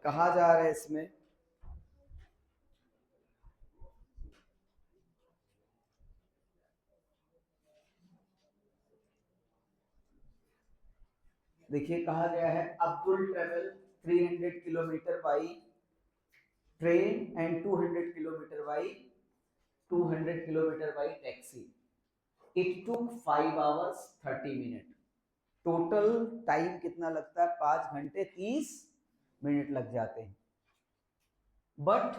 कहा जा रहा है इसमें देखिए कहा गया है Abdul travel 300 kilometre by train and 200 kilometre by 200 kilometre by taxi. It took 5 hours 30 minute. Total time कितना लगता है? 5 घंटे 30 मिनट लग जाते हैं। But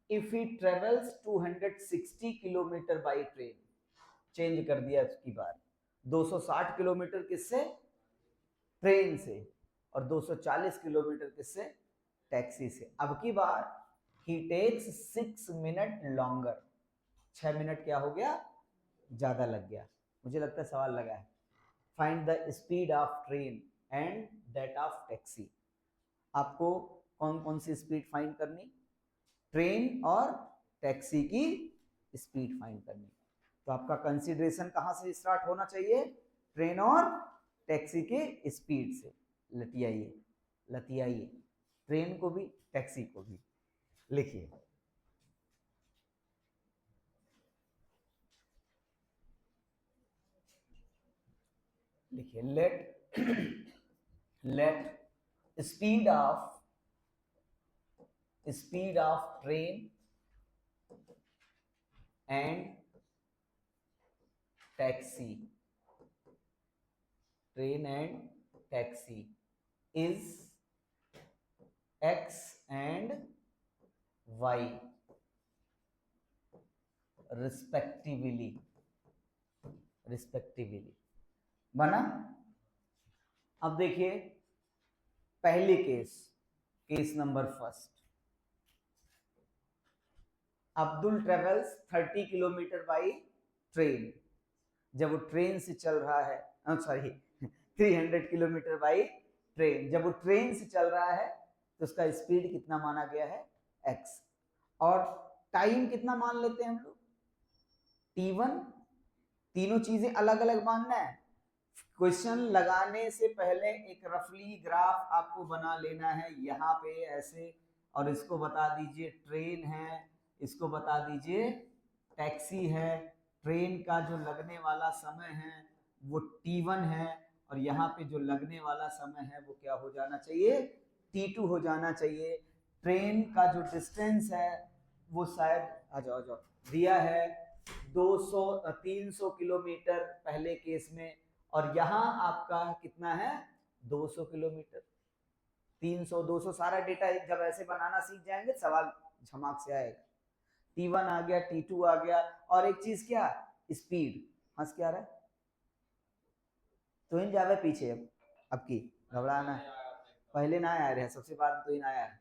if he travels 260 kilometre by train, change कर दिया उसकी बार, 260 किलोमीटर किससे? ट्रेन से, और 240 किलोमीटर किससे? टैक्सी से। अब की बार ही टेक्स 6 मिनट लॉन्गर, 6 मिनट क्या हो गया? ज्यादा लग गया। मुझे लगता है सवाल लगा है, find the speed of train and that of taxi. आपको कौन कौन सी स्पीड फाइंड करनी? ट्रेन और टैक्सी की स्पीड फाइंड करनी। तो आपका कंसीडरेशन कहां से स्टार्ट होना चाहिए? ट्रेन और टैक्सी के स्पीड से। लतियाइए लतियाइए, ट्रेन को भी टैक्सी को भी। लिखिए लिखिए let speed of train and taxi is x and y respectively बना। अब देखिए पहले case number first, Abdul travels 30 kilometre by train. जब वो ट्रेन से चल रहा है, सॉरी 300 किलोमीटर बाई ट्रेन, जब वो ट्रेन से चल रहा है तो उसका स्पीड कितना माना गया है? x। और टाइम कितना मान लेते हैं हम लोग? t1। तीनों चीजें अलग अलग मानना है। क्वेश्चन लगाने से पहले एक रफली ग्राफ आपको बना लेना है यहाँ पे ऐसे, और इसको बता दीजिए ट्रेन है, इसको बता दीजिए टैक्सी है। ट्रेन का जो लगने वाला समय है वो t1 है, और यहाँ पे जो लगने वाला समय है वो क्या हो जाना चाहिए? t2 हो जाना चाहिए। ट्रेन का जो डिस्टेंस है वो शायद आ जाओ दिया है 300 किलोमीटर पहले केस में, और यहाँ आपका कितना है? 200 किलोमीटर। 300 200 सारा डेटा जब ऐसे बनाना सीख जाएंगे सवाल झमाक से आएगा। T1 आ गया, T2 आ गया, और एक चीज क्या? स्पीड। हंस क्या रहा है? तो इन जावे पीछे अब की घबराना है, पहले ना आ रहे हैं, सबसे बाद तो इन आया है।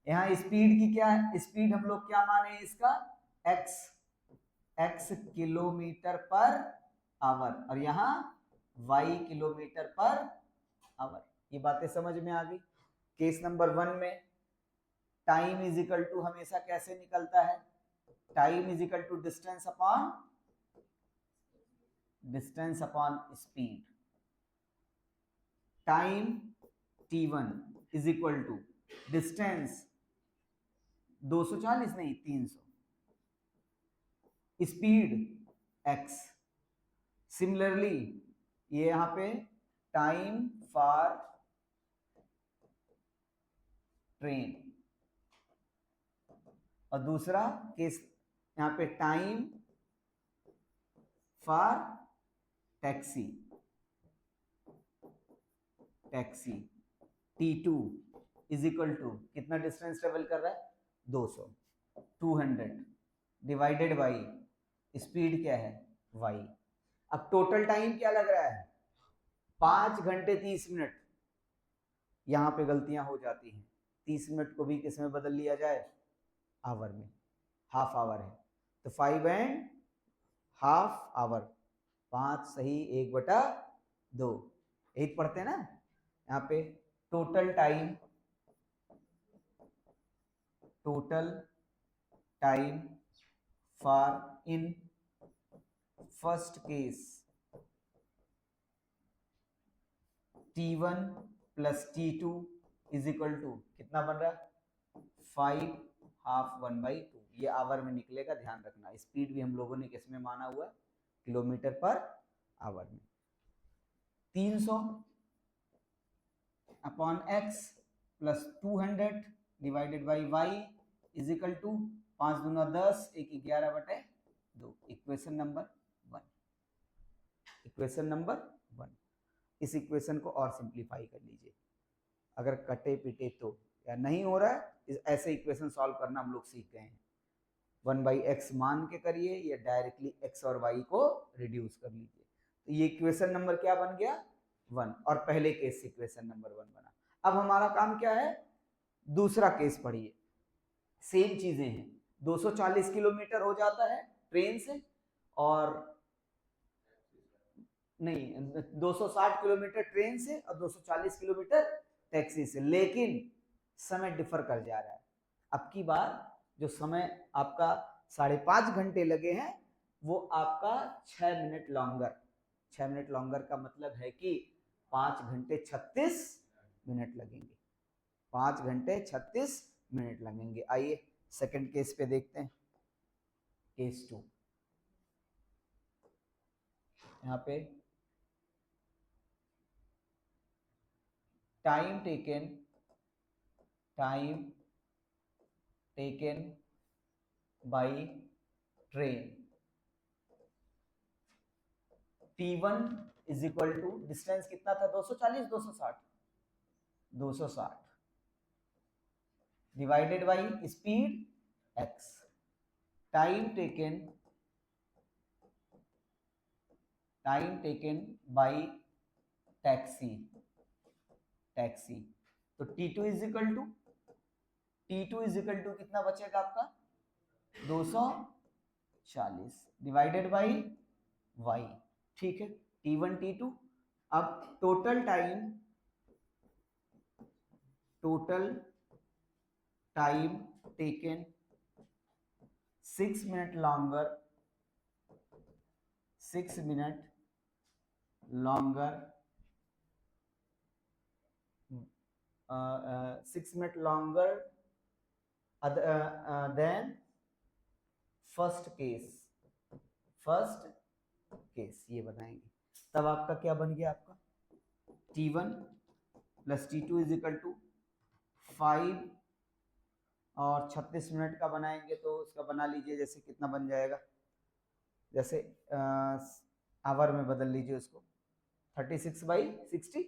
यहाँ स्पीड की क्या है? स्पीड हम लोग क्या माने इसका? x किलोमीटर पर आवर, और यहाँ y किलोमीटर पर आवर। ये बातें समझ में आ गई। केस नंबर 1 में टाइम इज इक्वल टू हमेशा कैसे निकलता है? Time is equal to distance upon speed. Time t1 is equal to distance 240 नहीं 300, स्पीड x। सिमिलरली ये यहां पे टाइम फॉर ट्रेन, और दूसरा केस यहां पे time for taxi t2 is equal to कितना डिस्टेंस ट्रेवल कर रहा है? 200, 200 डिवाइडेड बाई स्पीड क्या है? y। अब टोटल टाइम क्या लग रहा है? 5 घंटे 30 मिनट। यहां पे गलतियां हो जाती हैं, 30 मिनट को भी किस में बदल लिया जाए? आवर में। हाफ आवर है तो 5 एंड हाफ आवर, 5 सही 1/2। यही पढ़ते हैं ना यहाँ पे। Total time for in first case t1 plus t2 is equal to कितना बन रहा है 5 हाफ 1/2, ये आवर में निकलेगा, ध्यान रखना। स्पीड भी हम लोगों ने किस में माना हुआ है, किलोमीटर पर आवर में। 300 upon x plus 200 divided by y is equal to 5 दूना 10, 1 11/2। Equation number 1, equation number 1। इस इक्वेशन को और सिंप्लीफाई कर लीजिए, अगर कटे पिटे तो, या नहीं हो रहा है ऐसे इक्वेशन सॉल्व करना हम लोग सीख गए हैं। 1/x मान के करिए या डायरेक्टली x और y को रिड्यूस कर लीजिए। तो ये इक्वेशन नंबर क्या बन गया 1, और पहले केस से इक्वेशन नंबर 1 बना। अब हमारा काम क्या है, दूसरा केस पढ़िए। सेम चीजें हैं, 240 किलोमीटर हो जाता है ट्रेन से, और नहीं 260 किलोमीटर ट्रेन से और 240 किलोमीटर टैक्सी से, लेकिन समय डिफर कर जा रहा है। अब की बार जो समय आपका 5.5 घंटे लगे हैं वो आपका 6 मिनट लॉन्गर। 6 मिनट लॉन्गर का मतलब है कि 5 घंटे 36 मिनट लगेंगे, 5 घंटे 36 मिनट लगेंगे। आइए सेकंड केस पे देखते हैं, केस 2। यहाँ पे time taken by train T1 is equal to, distance कितना था 240 260 divided by speed x। Time taken by taxi तो T2 इज इक्वल टू कितना बचेगा आपका 240 डिवाइडेड बाई y। ठीक है, T1 T2। अब total time taken 6 minute longer 6 minute longer 6 minute longer than first case ये बनाएंगे। तब आपका क्या बन गया, आपका T1 plus T2 is equal to 5 और 36 मिनट का बनाएंगे तो उसका बना लीजिए, जैसे कितना बन जाएगा, जैसे आवर में बदल लीजिए उसको, 36/60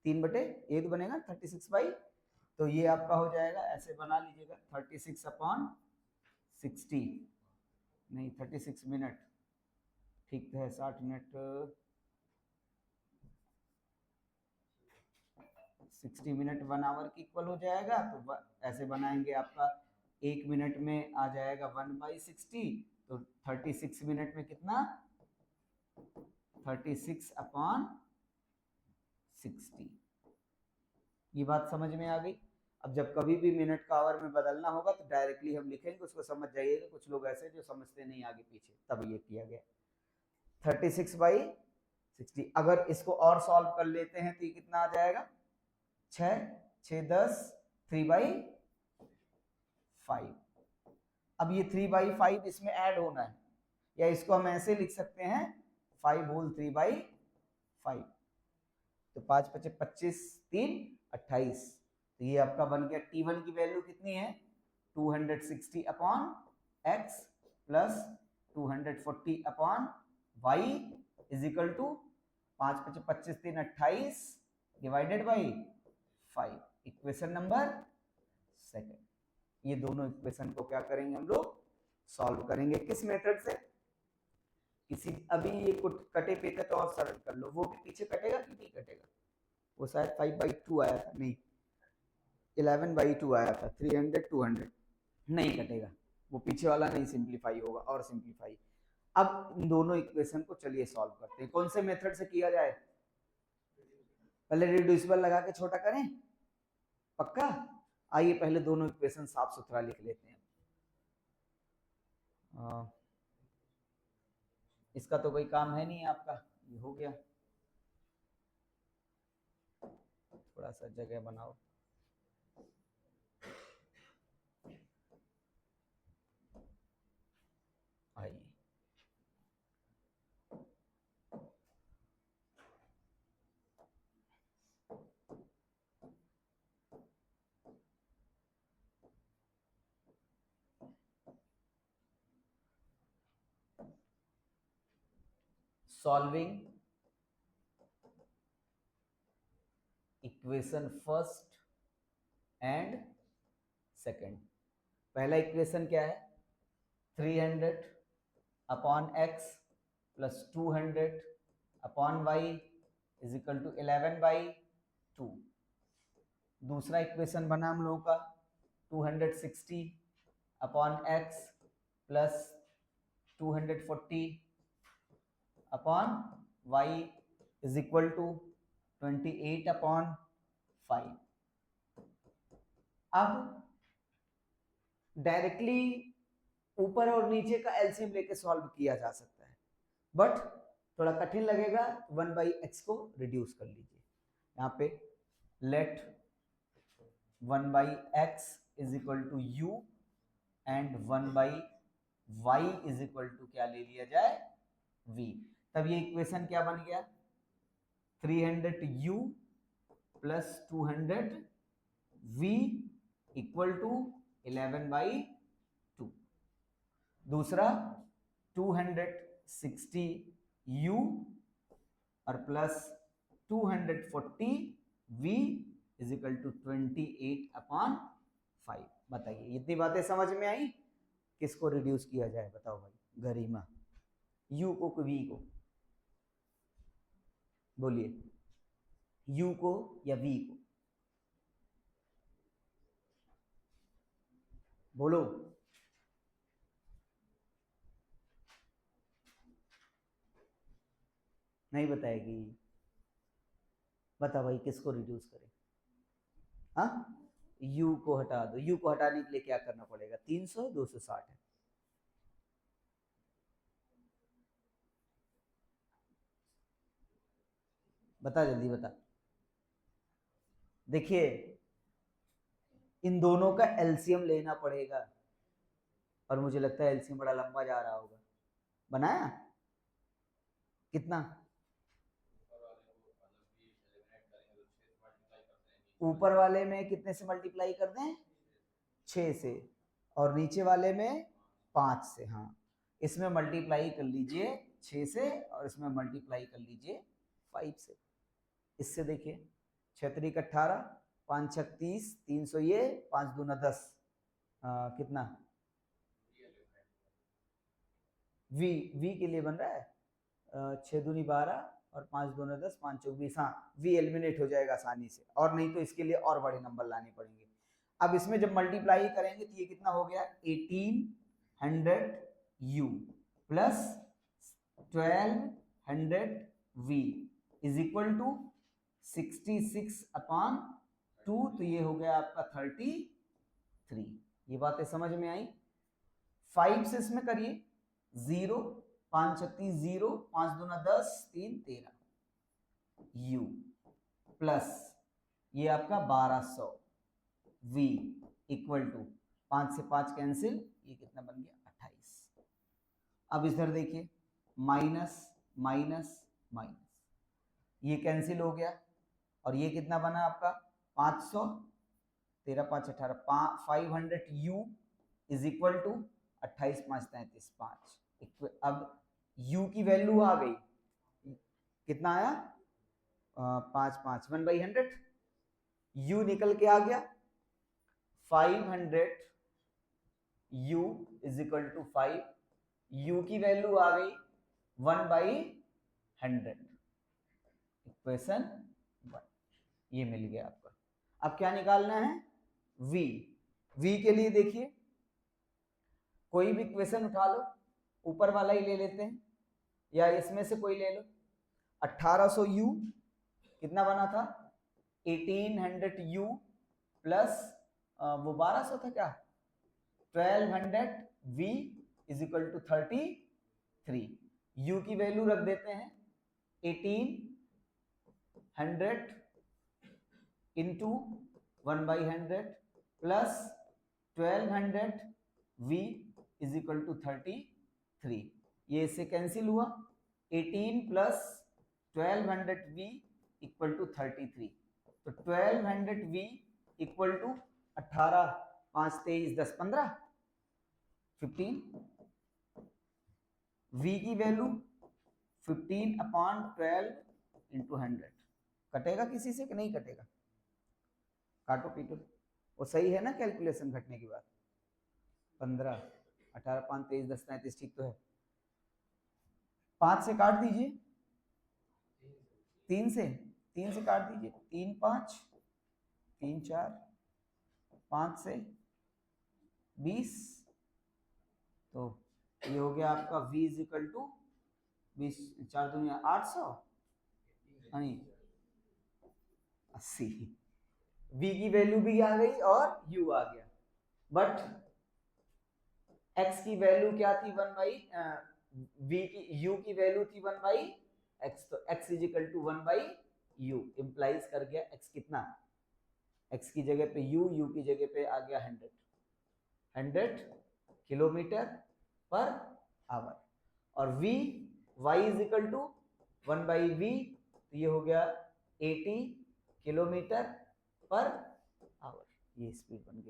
3/1 बनेगा 36 तो ये आपका हो जाएगा, ऐसे बना लीजिएगा 36/60 नहीं 36 मिनट, ठीक है 60 मिनट 60 मिनट 1 आवर की इक्वल हो जाएगा। तो ऐसे बनाएंगे, आपका 1 मिनट में आ जाएगा 1/60, तो 36 मिनट में कितना 36/60। ये बात समझ में आ गई। अब जब कभी भी मिनट का आवर में बदलना होगा तो डायरेक्टली हम लिखेंगे, उसको समझ जाइएगा। कुछ लोग ऐसे जो समझते नहीं आगे पीछे, तब ये किया गया 36/60। अगर इसको और सॉल्व कर लेते हैं तो ये कितना आ जाएगा 6 6 10 3/5। अब ये 3/5 इसमें ऐड होना है, या इसको हम ऐसे लिख सकते हैं 5 होल 3/5। तो 5 5 25 3 28। तो ये आपका बन गया। T1 की वैल्यू कितनी है 260 upon x plus 240 upon y is equal to 5 5 25 3 28 divided by 5। Equation number 2। ये दोनों इक्वेशन को क्या करेंगे हम लोग सॉल्व करेंगे, किस मेथड से, किसी अभी ये कटे पे तो और सरल कर लो, वो भी पीछे कटेगा कि नहीं कटेगा, वो शायद 5/2 आया था, नहीं 11/2 आया था, 300 200 नहीं कटेगा, वो पीछे वाला नहीं सिंप्लीफाई होगा और सिंप्लीफाई। अब इन दोनों इक्वेशन को चलिए सॉल्व करते हैं। कौन से मेथड से किया जाए, पहले रिड्यूसिबल लगा के छोटा करें, पक्का। आइए पहले दोनों इक्वेशन साफ सुथरा लिख लेते हैं। इसका तो कोई काम है नहीं आपका, ये हो गया। थोड़ा सा जगह बनाओ। आइए, solving equation first and second. पहला इक्वेशन क्या है, 300 upon x plus 200 upon y is equal to 11/2। दूसरा इक्वेशन बना हम लोगों का 260 upon x plus 240 upon y is equal to 28/5। अब डायरेक्टली ऊपर और नीचे का एलसीएम लेके सॉल्व किया जा सकता है, बट थोड़ा कठिन लगेगा। 1/x को रिड्यूस कर लीजिए। यहाँ पे let 1/x is equal to u and 1/y is equal to क्या ले लिया जाए, v। तब ये इक्वेशन क्या बन गया, 300u plus 200v equal to 11/2। दूसरा 260u और plus 240v is equal to 28/5। बताइए, इतनी बातें समझ में आई? किसको रिड्यूस किया जाए बताओ भाई, गरिमा, u को v को? बोलिए, u को या v को? बोलो। नहीं बताएगी? बता भाई, किसको रिड्यूस करें? हाँ, u को हटा दो। u को हटाने के लिए क्या करना पड़ेगा, 300 260 है। बता जल्दी बता। देखिए, इन दोनों का एलसीएम लेना पड़ेगा, और मुझे लगता है एलसीएम बड़ा लंबा जा रहा होगा। बनाया कितना? ऊपर वाले में कितने से मल्टीप्लाई कर दें, 6 से, और नीचे वाले में 5 से। हाँ, इसमें मल्टीप्लाई कर लीजिए 6 से, और इसमें मल्टीप्लाई कर लीजिए 5 से। इससे देखिए, 6 3 18, 5 6 30, 300 ये, 5 दूना 10, कितना v के लिए बन रहा है 6 दूनी 12 और 5 दूना 10, 5 चौक 20। हाँ, v एलिमिनेट हो जाएगा आसानी से, और नहीं तो इसके लिए और बड़े नंबर लाने पड़ेंगे। अब इसमें जब मल्टीप्लाई करेंगे तो ये कितना हो गया, 1800u plus 1200v is equal to 66/2। तो ये हो गया आपका 33। ये बातें समझ में आई? 5 से इसमें करिए, 0 5 36 0, 5 दूना 10, 3 13 u प्लस ये आपका 1200 v इक्वल टू 5 से 5 कैंसिल, ये कितना बन गया, 28। अब इधर देखिए, माइनस माइनस माइनस, ये कैंसिल हो गया, और ये कितना बना आपका 500, 13 5 18, 500u इज इक्वल टू 28 5 33 5। अब u की वैल्यू आ गई, कितना आया, 5 5 1/100, u निकल के आ गया 500u is equal to 5, u की वैल्यू आ गई 1/100। इक्वेशन 1 ये मिल गया आपका। अब क्या निकालना है, v। v के लिए देखिए, कोई भी इक्वेशन उठा लो, ऊपर वाला ही ले लेते हैं, या इसमें से कोई ले लो। 1800u कितना बना था, 1800u प्लस वो 1200 था क्या, 1200v is equal to 33। u की वैल्यू रख देते हैं 1800 into 1/100 plus 1200 v is equal to 33। ये इससे कैंसिल हुआ, 18 प्लस 1200 v इक्वल टू 33। तो 1200 v इक्वल टू 18, 5 23 10 15 15। v की वैल्यू 15/12 इंटू 100। कटेगा किसी से कि नहीं कटेगा? काटो पीटो, वो सही है ना कैलकुलेशन घटने के बाद? 15 18 5 23 10 33 ठीक तो है। 5 से काट दीजिए, 3 से काट दीजिए, 3 5 3 4 5 से 20। तो ये हो गया आपका v इज इक्वल टू 20 4 दूनी 800 नहीं 80। v की वैल्यू भी आ गई और u आ गया, बट x की वैल्यू क्या थी 1/v की u की वैल्यू थी 1/x, तो x is equal to 1/u implies कर गया x कितना, x की जगह पे u की जगह पे आ गया 100 किलोमीटर पर आवर, और v y is equal to 1/v, तो ये हो गया 80 किलोमीटर पर आवर। ये स्पीड बन गई।